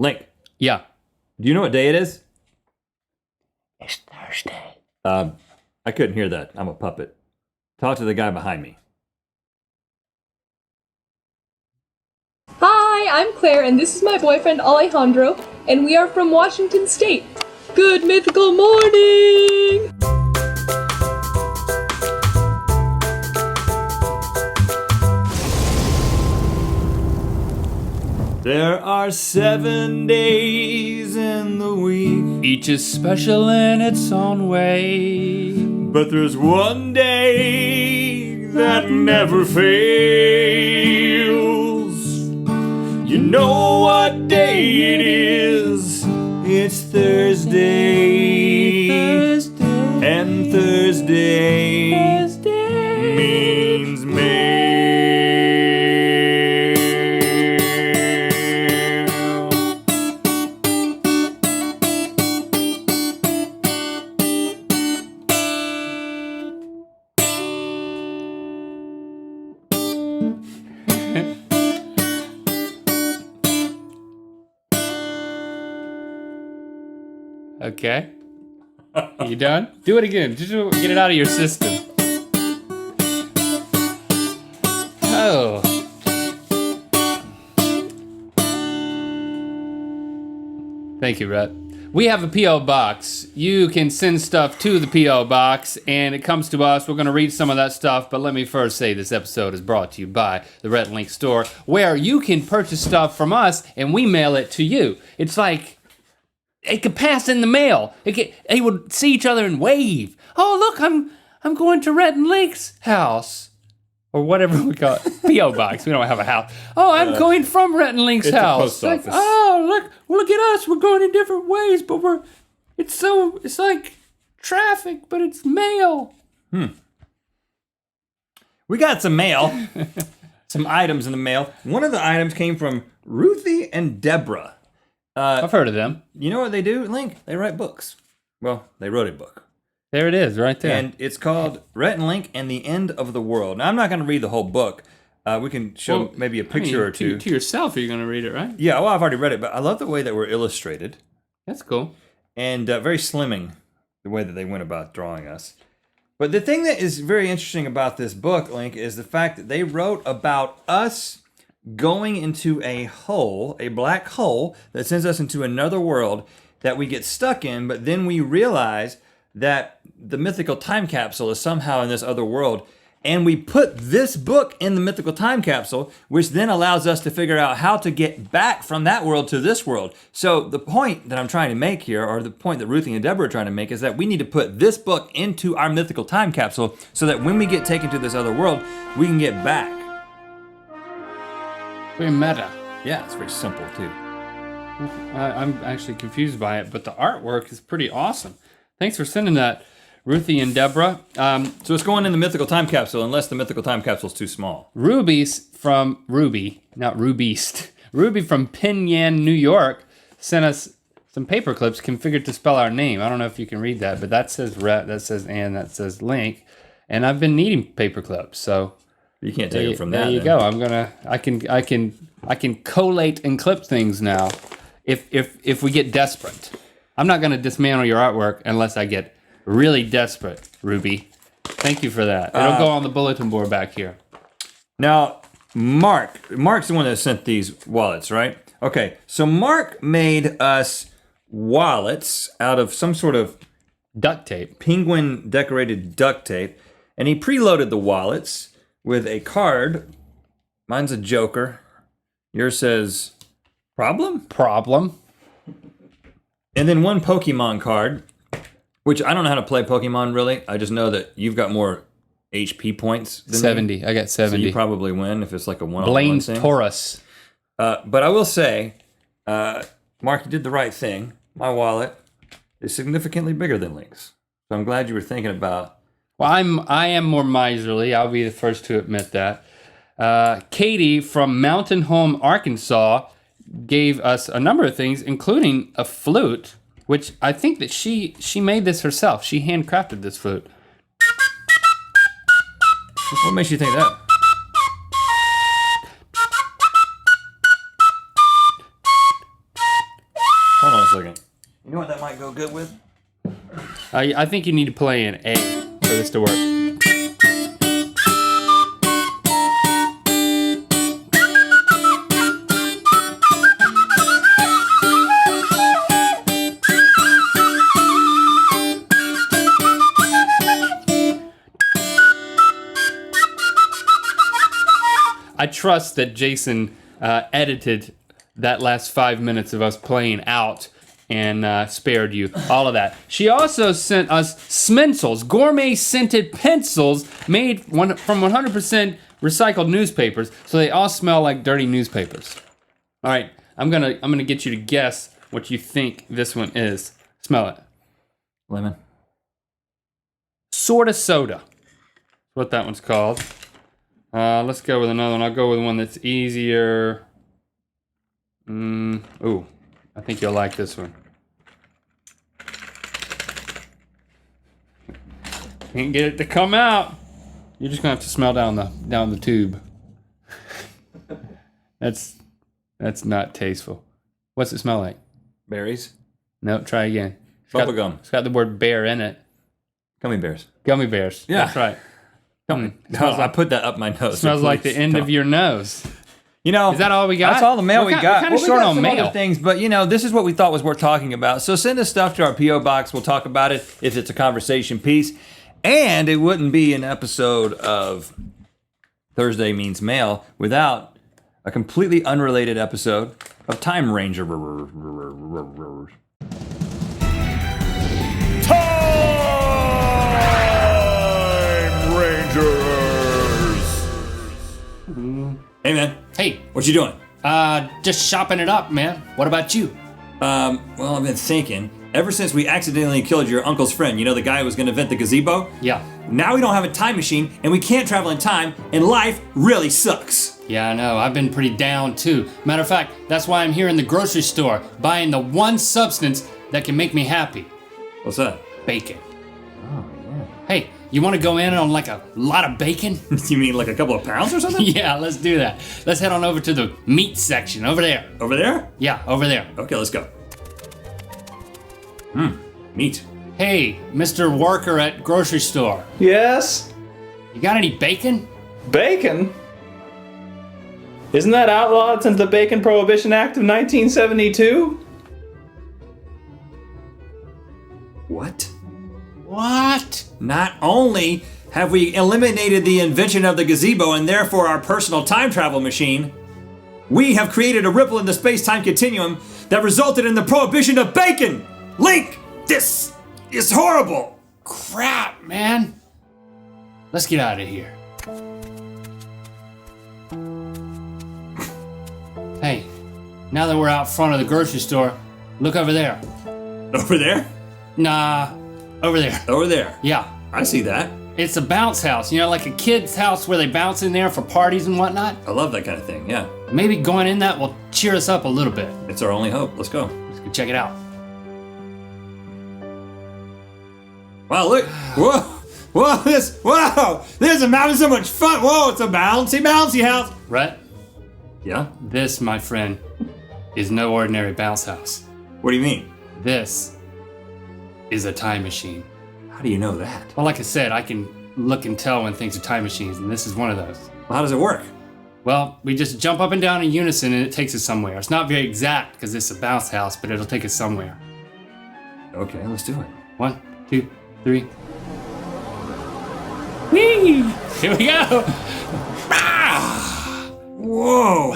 Link. Yeah. Do you know what day it is? It's Thursday. I couldn't hear that. I'm a puppet. Talk to the guy behind me. Hi, I'm Claire, and this is my boyfriend Alejandro, and we are from Washington State. Good mythical morning! There are 7 days in the week, Each is special in its own way. but there's one day that never fails. You know what day it is? It's Thursday. And Thursday means mail. Okay. You done? Do it again. Just get it out of your system. Oh. Thank you, Rhett. We have a P.O. box. You can send stuff to the P.O. box, and it comes to us. We're going to read some of that stuff, but let me first say this episode is brought to you by the Rhett and Link store, where you can purchase stuff from us, and we mail it to you. It's like it could pass in the mail. They would see each other and wave. Oh, look, I'm going to Rhett and Link's house. Or whatever we call it. P.O. box. We don't have a house. Oh, I'm going from Rhett and Link's It's a house. post office. Like, oh, look at us. We're going in different ways, but it's like traffic, but it's mail. We got some mail, some items in the mail. One of the items came from Ruthie and Deborah. I've heard of them. You know what they do, Link? They write books. Well, they wrote a book. There it is, right there. And it's called Rhett and Link and the End of the World. Now, I'm not going to read the whole book. We can show maybe a picture or two. To yourself, you're going to read it, right? Yeah, well, I've already read it, but I love the way that we're illustrated. That's cool. And very slimming, the way that they went about drawing us. But the thing that is very interesting about this book, Link, is the fact that they wrote about us going into a hole, a black hole that sends us into another world that we get stuck in, but then we realize that the mythical time capsule is somehow in this other world, and we put this book in the mythical time capsule, which then allows us to figure out how to get back from that world to this world. So the point that I'm trying to make here, or the point that Ruthie and Deborah are trying to make, is that we need to put this book into our mythical time capsule so that when we get taken to this other world, we can get back. Very meta. Yeah, it's very simple too. I'm actually confused by it, but the artwork is pretty awesome. Thanks for sending that, Ruthie and Deborah. So it's going in the mythical time capsule unless the mythical time capsule is too small. Ruby from Penn Yan, New York, sent us some paper clips configured to spell our name. I don't know if you can read that, but that says Rhett, that says Ann, that says Link, and I've been needing paper clips, so You can't take it from that. There you then. go. I can collate and clip things now if we get desperate. I'm not gonna dismantle your artwork unless I get really desperate, Ruby. Thank you for that. It'll go on the bulletin board back here. Now, Mark's the one that sent these wallets, right? Okay, so Mark made us wallets out of some sort of Duct tape. penguin decorated duct tape, and he preloaded the wallets with a card. Mine's a Joker. Yours says problem? And then one Pokemon card, which I don't know how to play Pokemon really. I just know that you've got more HP points than 70. me. I got 70. So you probably win if it's like a one-on-one Blaine's thing. Taurus. But I will say, Mark, you did the right thing. My wallet is significantly bigger than Link's. So I'm glad you were thinking about. Well, I am more miserly. I'll be the first to admit that. Katie from Mountain Home, Arkansas, gave us a number of things, including a flute, which I think that she made this herself. She handcrafted this flute. What makes you think that? second. You know what that might go good with? I think you need to play an A for this to work. I trust that Jason edited that last 5 minutes of us playing out and spared you all of that. She also sent us Smencils, gourmet scented pencils made from 100% recycled newspapers, so they all smell like dirty newspapers. All right, I'm gonna get you to guess what you think this one is. Smell it. Lemon. Sorta soda. That's what that one's called. Let's go with another one. I'll go with one that's easier. Ooh, I think you'll like this one. Can't get it to come out. You're just gonna have to smell down the tube. That's not tasteful. What's it smell like? Berries. No, try again. Bubblegum. It's got the word bear in it. Gummy bears. Gummy bears. Yeah. That's right. I put that up my nose. Smells so like the end of your nose. You know, is that all we got? That's all the mail we got. We're kind of we short got on some mail. other things, but you know, this is what we thought was worth talking about. So send us stuff to our P.O. box. We'll talk about it if it's a conversation piece. And it wouldn't be an episode of Thursday Means Mail without a completely unrelated episode of Time Ranger. Time Rangers! Hey, man. Hey, What you doing? just shopping it up, man. What about you? Well, I've been thinking. Ever since we accidentally killed your uncle's friend, you know, the guy who was going to invent the gazebo? Yeah. Now we don't have a time machine, and we can't travel in time, and life really sucks. Yeah, I know. I've been pretty down, too. Matter of fact, that's why I'm here in the grocery store, buying the one substance that can make me happy. What's that? Bacon. Oh, yeah. Hey, you want to go in on like a lot of bacon? You mean like a couple of pounds or something? Yeah, let's do that. Let's head on over to the meat section, over there. Over there? Yeah, over there. Okay, let's go. Meat. Hey, Mr. Worker at grocery store. Yes? You got any bacon? Bacon? Isn't that outlawed since the Bacon Prohibition Act of 1972? What? What? Not only have we eliminated the invention of the gazebo and therefore our personal time travel machine, we have created a ripple in the space-time continuum that resulted in the prohibition of bacon! Link! This is horrible! Crap, man. Let's get out of here. Hey, now that we're out front of the grocery store, look over there. Over there? Nah, over there. Over there. Yeah, I see that. it's a bounce house. You know, like a kid's house where they bounce in there for parties and whatnot. I love that kind of thing, yeah. Maybe going in that will cheer us up a little bit. It's our only hope. Let's go. Let's go check it out. Wow, look. Whoa, this is having so much fun. Whoa, it's a bouncy house. Rhett, Yeah? this, my friend, is no ordinary bounce house. What do you mean? This is a time machine. How do you know that? Well, like I said, I can look and tell when things are time machines, and this is one of those. Well, how does it work? Well, we just jump up and down in unison, and it takes us somewhere. It's not very exact because it's a bounce house, but it'll take us somewhere. Okay, let's do it. 1, 2, 3. Whee! Here we go! Whoa!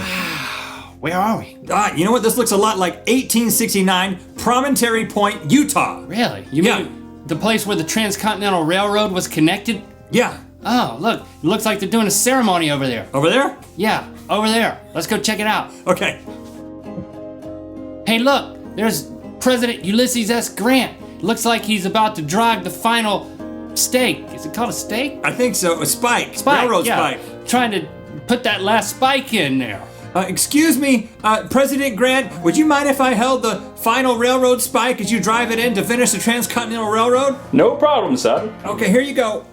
Where are we? You know what? This looks a lot like 1869 Promontory Point, Utah. Really? You Yeah. mean the place where the Transcontinental Railroad was connected? Yeah. Oh, look. It looks like they're doing a ceremony over there. Over there? Yeah, over there. Let's go check it out. Okay. Hey, look. There's President Ulysses S. Grant. Looks like he's about to drive the final stake. Is it called a stake? I think so. A spike. Spike, Railroad yeah. spike. Trying to put that last spike in there. Excuse me, President Grant, would you mind if I held the final railroad spike as you drive it in to finish the Transcontinental Railroad? No problem, son. Okay, here you go.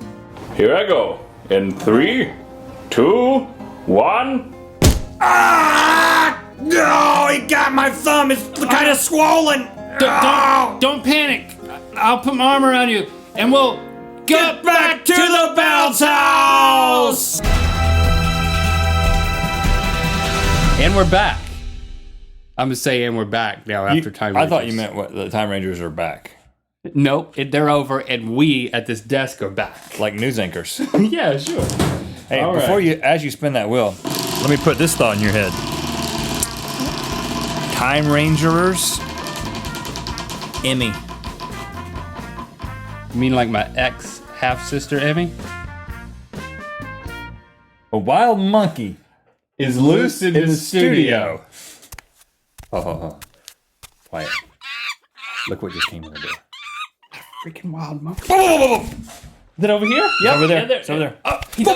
Here I go. In 3, 2, 1. Ah! No, he got my thumb. It's kind of swollen. Don't panic. I'll put my arm around you, and we'll get back to the bounce house. And we're back. I'm gonna say, and we're back now after Time Rangers. I thought you meant what? The Time Rangers are back. Nope, they're over, and we at this desk are back. Like news anchors. Yeah, sure. Hey, All before right. as you spin that wheel, let me put this thought in your head. Time Rangers, Emmy. You mean like my ex half sister Emmy? A wild monkey Is loose in the studio. Oh. Quiet. Look what just came in the door. Freaking wild monkey. Is it over here? Yep. over there. Yeah, It's over there. Oh, he's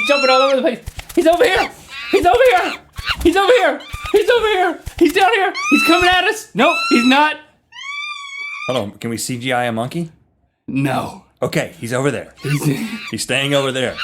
jumping all over the place. He's over here. He's over here. He's over here. He's over here. He's down here. He's coming at us. Nope, he's not. Hold on. Can we CGI a monkey? No. Okay, he's over there. He's staying over there.